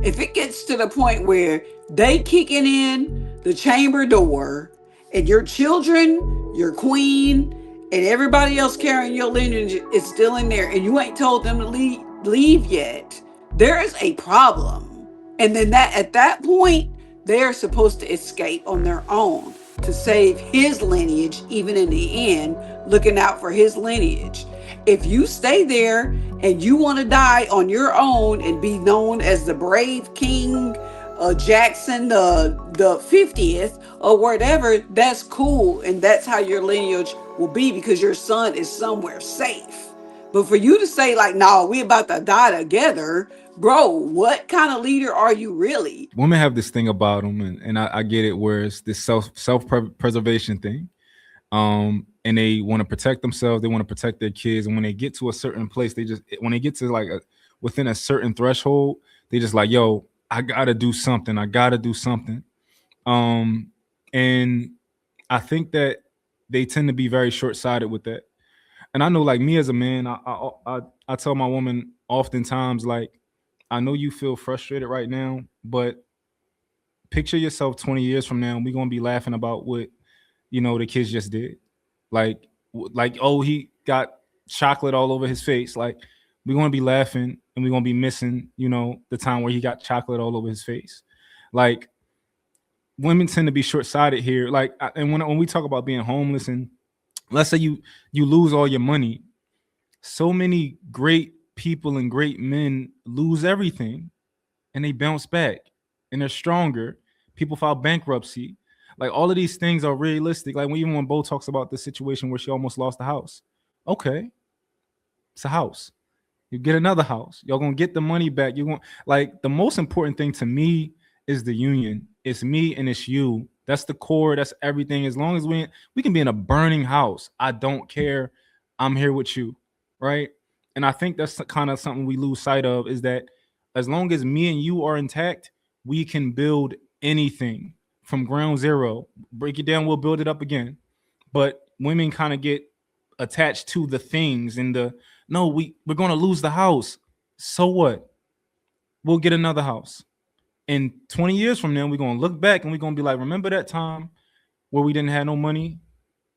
If it gets to the point where they kicking in the chamber door and your children, your queen, and everybody else carrying your lineage is still in there and you ain't told them to leave yet, there is a problem. And then that at that point, they're supposed to escape on their own to save his lineage, even in the end, looking out for his lineage. If you stay there and you want to die on your own and be known as the brave king Jackson the 50th or whatever, that's cool, and that's how your lineage will be because your son is somewhere safe. But for you to say like, "No, we about to die together," bro, what kind of leader are you really? Women have this thing about them, and I get it, where it's this self preservation thing. And they want to protect themselves, they want to protect their kids, and when they get to a certain place, they just, when they get to like within a certain threshold, they just like, yo, I gotta do something, I gotta do something. And I think that they tend to be very short-sighted with that. And I know, like me as a man, I tell my woman oftentimes, like, I know you feel frustrated right now, but picture yourself 20 years from now, we're gonna be laughing about what, the kids just did. Like, oh, he got chocolate all over his face. Like, we're gonna be laughing and we're gonna be missing, the time where he got chocolate all over his face. Like, women tend to be short-sighted here. Like, and when we talk about being homeless, and let's say you lose all your money, so many great people and great men lose everything and they bounce back and they're stronger. People file bankruptcy. Like, all of these things are realistic. Like, even when Bo talks about the situation where she almost lost the house. Okay, it's a house. You get another house. Y'all gonna get the money back. You want, like, the most important thing to me is the union. It's me and it's you. That's the core. That's everything. As long as we can be in a burning house, I don't care. I'm here with you, right? And I think that's kind of something we lose sight of, is that as long as me and you are intact, we can build anything from ground zero. Break it down, we'll build it up again. But women kind of get attached to the things and the, no, we're going to lose the house. So what? We'll get another house. And 20 years from now, we're going to look back and we're going to be like, remember that time where we didn't have no money,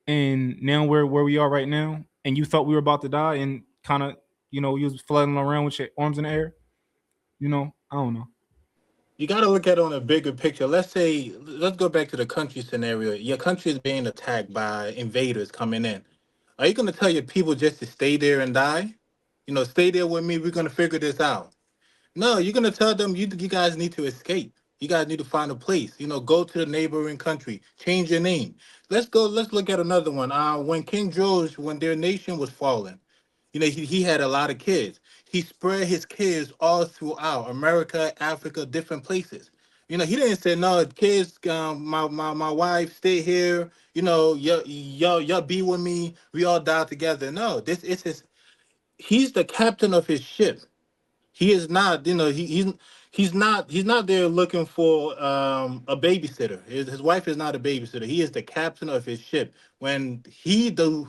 and now we're where we are right now, and you thought we were about to die, and kind of, you was floating around with your arms in the air. I don't know. You got to look at it on a bigger picture. Let's go back to the country scenario. Your country is being attacked by invaders coming in. Are you going to tell your people just to stay there and die? Stay there with me. We're going to figure this out. No, you're going to tell them you guys need to escape. You guys need to find a place. Go to the neighboring country. Change your name. Let's go. Let's look at another one. When King George, when their nation was falling, he had a lot of kids. He spread his kids all throughout America, Africa, different places. He didn't say, no, kids, my wife, stay here. Y'all be with me. We all die together. No, this is he's the captain of his ship. He is not, he's not there looking for a babysitter. His wife is not a babysitter. He is the captain of his ship. When he do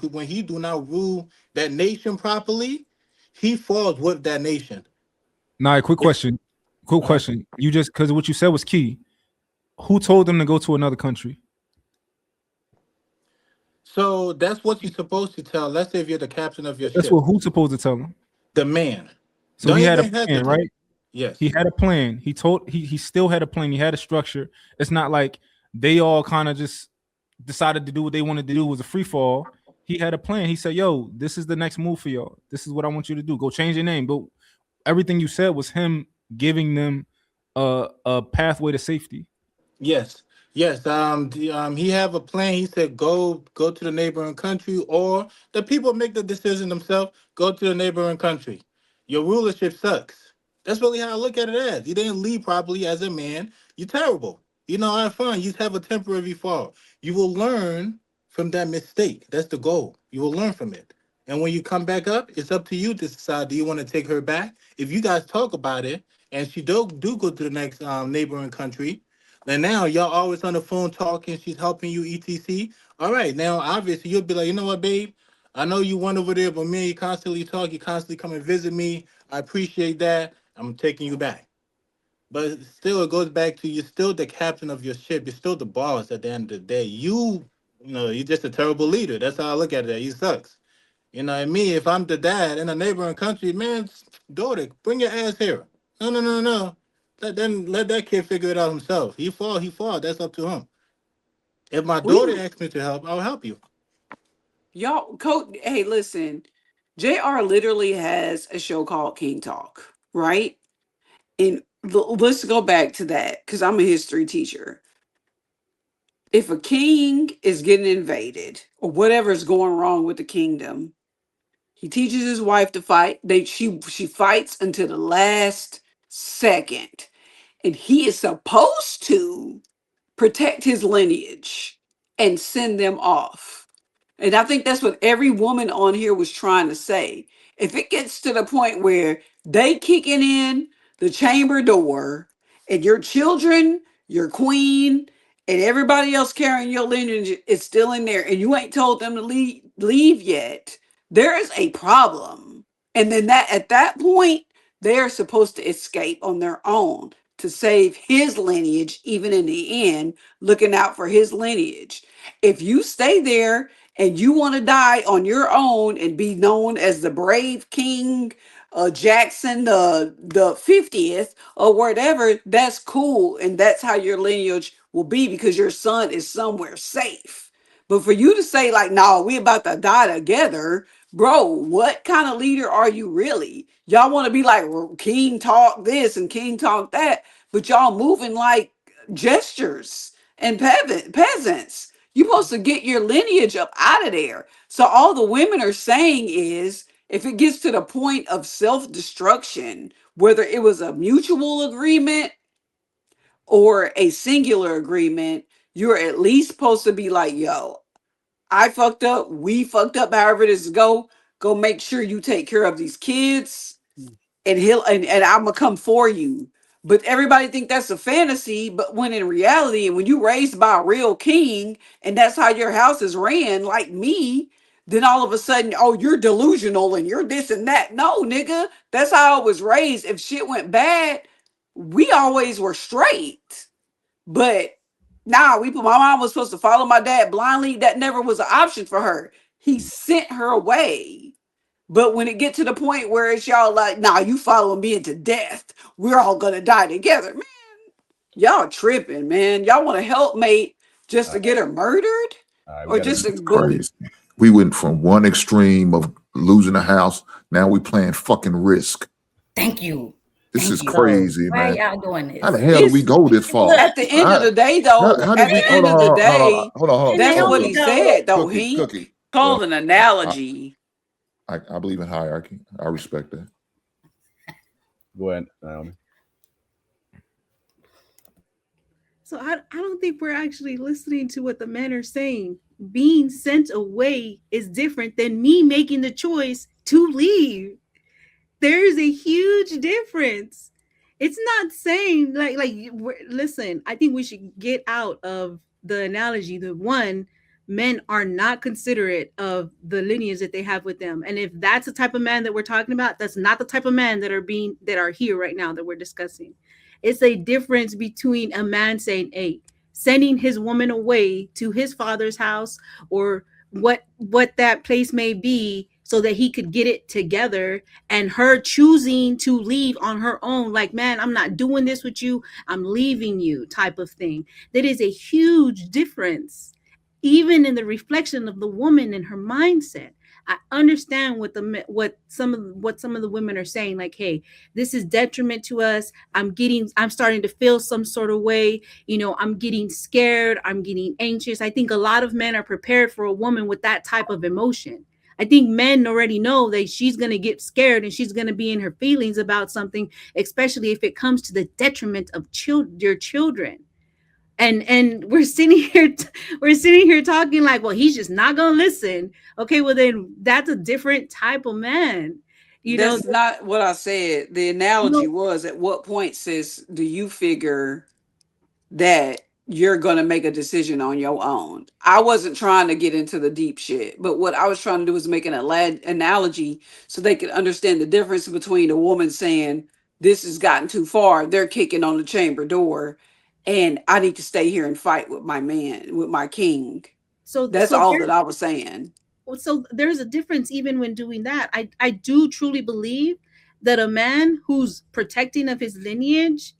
not rule that nation properly, he falls with that nation. Now, quick It's question. Quick uh, question. You just, because what you said was key. Who told them to go to another country? so that's what you're supposed to tell. Let's say if you're the captain of your That's ship, what who's supposed to tell them. the man. So Don't he had a even plan, hesitate. right? He Yes. had a plan. He still had a plan. He had a structure. It's not like they all kind of just decided to do what they wanted to do. It was a free fall. He had a plan. He said, "Yo, this is the next move for y'all. This is what I want you to do. Go change your name." But everything you said was him giving them a pathway to safety. Yes, yes. He have a plan. He said, go to the neighboring country, or the people make the decision themselves. Go to the neighboring country. Your rulership sucks. That's really how I look at it as. You didn't lead properly as a man. You're terrible. Have fun. You have a temporary fall. You will learn from that mistake. That's the goal. You will learn from it. And when you come back up, it's up to you to decide. Do you want to take her back? If you guys talk about it, and she do go to the next neighboring country, and now y'all always on the phone talking, she's helping you, etc. All right, now obviously you'll be like, you know what, babe? I know you went over there, but me and you constantly talk, you constantly come and visit me. I appreciate that. I'm taking you back. But still, it goes back to you're still the captain of your ship. You're still the boss at the end of the day. You're just a terrible leader. That's how I look at it. He sucks. You know, and me, if I'm the dad in a neighboring country, man, daughter, bring your ass here. No, no, no, no. Let that kid figure it out himself. He fall. That's up to him. If my We daughter asks me to help, I'll help you. y'all coach hey listen, JR literally has a show called King Talk, right? And let's go back to that because I'm a history teacher. If a king is getting invaded or whatever is going wrong with the kingdom, he teaches his wife to fight. She fights until the last second, and he is supposed to protect his lineage and send them off. And I think that's what every woman on here was trying to say. If it gets to the point where they kicking in the chamber door and your children, your queen, and everybody else carrying your lineage is still in there and you ain't told them to leave yet, there is a problem. And then that at that point, they're supposed to escape on their own to save his lineage, even in the end, looking out for his lineage. If you stay there and you want to die on your own and be known as the brave king Jackson the 50th or whatever, that's cool. And that's how your lineage will be because your son is somewhere safe. But for you to say, like, no, we about to die together, bro, what kind of leader are you really? Y'all want to be like King talk this and King talk that, but y'all moving like gestures and peasants. You supposed to get your lineage up out of there. So all the women are saying is if it gets to the point of self-destruction, whether it was a mutual agreement or a singular agreement, you're at least supposed to be like, yo, I fucked up, we fucked up, however it is go make sure you take care of these kids and and I'm gonna come for you. But everybody think that's a fantasy, but when in reality, and when you raised by a real king and that's how your house is ran, like me, then all of a sudden, oh, you're delusional and you're this and that. No, nigga, that's how I was raised. If shit went bad, we always were straight. But nah, my mom was supposed to follow my dad blindly. That never was an option for her. He sent her away. But when it get to the point where it's y'all like, nah, you following me into death. We're all gonna die together. Man, y'all tripping, man. Y'all want a helpmate just All to get her murdered? right, we Or got just to. to, It's but crazy. We went from one extreme of losing a house. Now we playing fucking Risk. Thank you. This Thank is you. so crazy, Why man. y'all doing How the this? hell did we it's go this far? Look, at the end of How, the day though, how did at we? the Hold end on, of the hold on, hold on, day, hold on, hold and on. that's what Naomi he Cookie, though. said though. cookie, He cookie. called an I, analogy. I believe in hierarchy. I respect that. Go ahead, Naomi. So I don't think we're actually listening to what the men are saying. Being sent away is different than me making the choice to leave. There's a huge difference. It's not saying listen, I think we should get out of the analogy that one, men are not considerate of the lineage that they have with them. And if that's the type of man that we're talking about, that's not the type of man that are here right now that we're discussing. It's a difference between a man saying, hey, sending his woman away to his father's house or what that place may be so that he could get it together, and her choosing to leave on her own, like, man, I'm not doing this with you, I'm leaving you, type of thing. That is a huge difference, even in the reflection of the woman and her mindset. I understand what some of the women are saying, like, hey, this is detriment to us. I'm starting to feel some sort of way. I'm getting scared, I'm getting anxious. I think a lot of men are prepared for a woman with that type of emotion. I think men already know that she's going to get scared and she's going to be in her feelings about something, especially if it comes to the detriment of your children. And we're sitting here talking like, well, he's just not going to listen. Okay, well then that's a different type of man. You know, That's not what I said. The no, analogy was at what point, sis, do you figure that you're going to make a decision on your own? I wasn't trying to get into the deep shit, but what I was trying to do was make an analogy so they could understand the difference between a woman saying, this has gotten too far. They're kicking on the chamber door, and I need to stay here and fight with my man, with my king. So That's so all there that I was saying. so there's a difference even when doing that. I do truly believe that a man who's protecting of his lineage,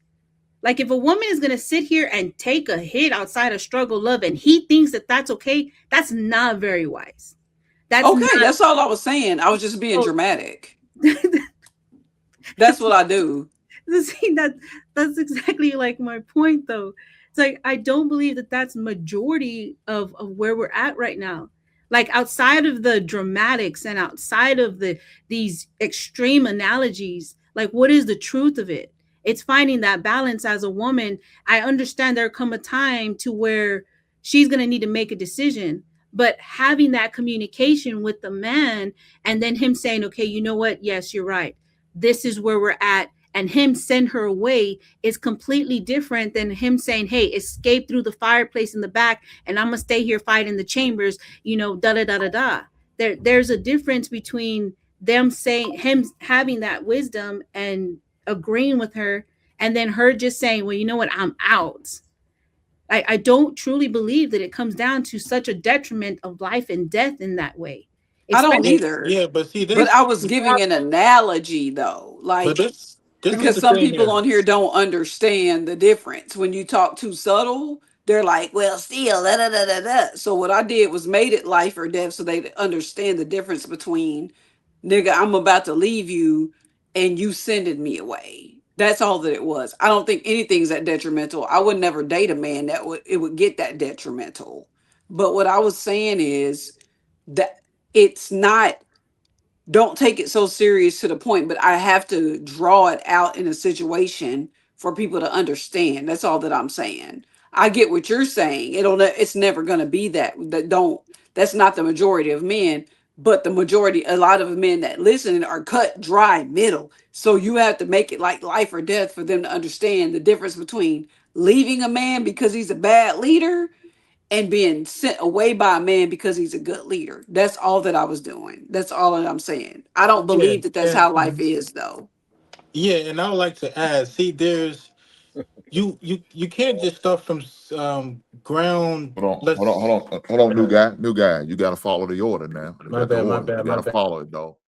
like if a woman is going to sit here and take a hit outside of struggle love and he thinks that that's okay, that's not very wise. That's Okay, not that's all I was saying. I was just being so dramatic. That's what I do. see that's exactly like my point though. It's like I don't believe that that's majority of where we're at right now. Like outside of the dramatics and outside of these extreme analogies, like what is the truth of it? It's finding that balance as a woman. I understand there come a time to where she's going to need to make a decision, but having that communication with the man and then him saying, okay, you know what, yes, you're right, this is where we're at, and him send her away is completely different than him saying, hey, escape through the fireplace in the back and I'm gonna stay here fighting the chambers, da da da da da. There's a difference between them saying, him having that wisdom and agreeing with her, and then her just saying, well, you know what, I'm out. I don't truly believe that it comes down to such a detriment of life and death in that way. I don't Especially either. Yeah, but see But this, I was giving an analogy though. but Like, this what because the some thing people is. on here don't understand the difference. When you talk too subtle, they're like, well, still, da, da, da, da, da. So what I did was made it life or death so they understand the difference between, nigga, I'm about to leave you and you sending me away. That's all that it was. I don't think anything's that detrimental. I would never date a man that would get that detrimental. But what I was saying is that it's not, don't take it so serious to the point, but I have to draw it out in a situation for people to understand. That's all that I'm saying. I get what you're saying. It's never going to be that don't, that's not the majority of men, but the majority, a lot of men that listen are cut dry middle. So you have to make it like life or death for them to understand the difference between leaving a man because he's a bad leader and being sent away by a man because he's a good leader. That's all that I was doing. That's all that I'm saying. I don't Yeah, believe that that's how life and is, though. yeah, and I would like to add. See, there's you can't just start from ground. Hold on, Let's. hold on, hold on, hold on, new guy. You got to follow the order now. We My got the bad, my order. You bad, got my to bad. follow it though.